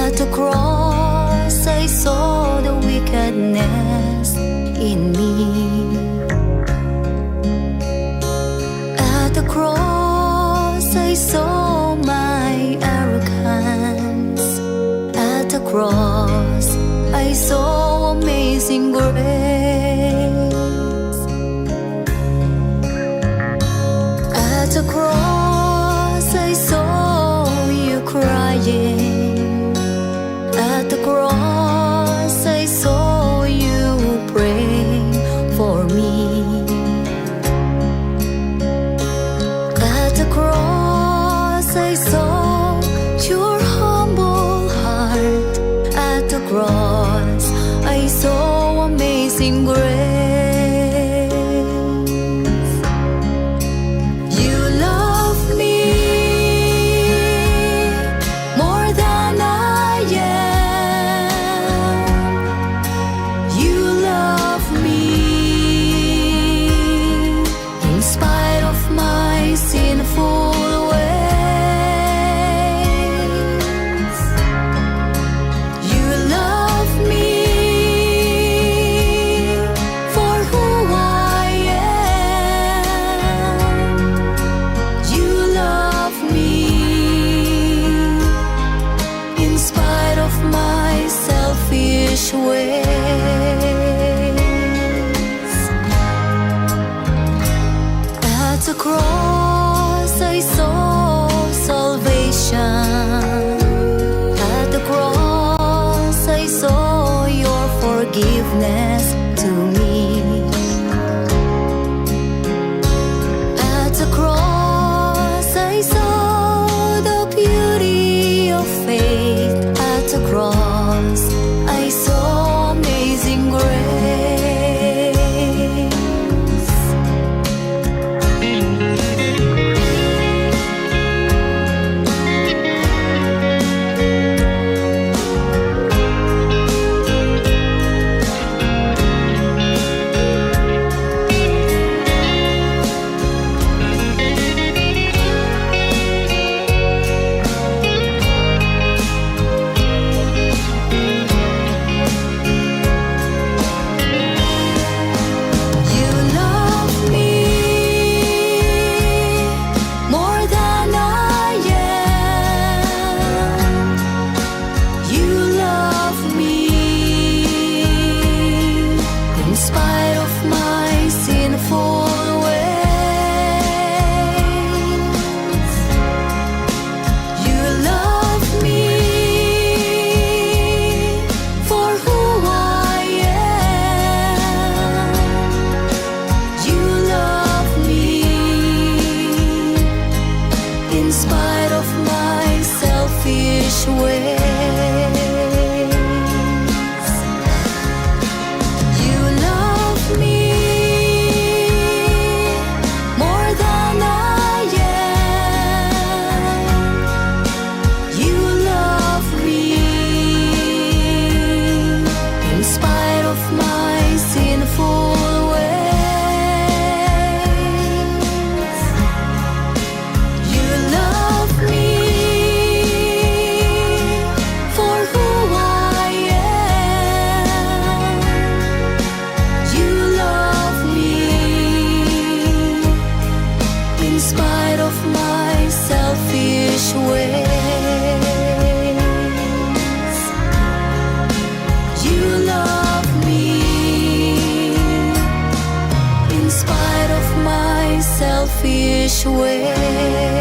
At the cross I saw the wickedness in me. At the cross I saw my arrogance. At the cross I saw amazing grace. At the cross I saw you crying. At the cross I saw you praying for me. At the cross I saw your humble heart. At the cross I saw amazing grace. Sinful ways, you love me for who I am. You love me in spite of my selfish ways. At the cross I saw salvation. At the cross I saw your forgiveness to me. At the cross I saw the beauty of faith. At the cross I saw amazing grace. In spite of my sinful ways, you love me for who I am. You love me in spite of my selfish ways. In spite of my selfish ways, you love me. In spite of my selfish ways.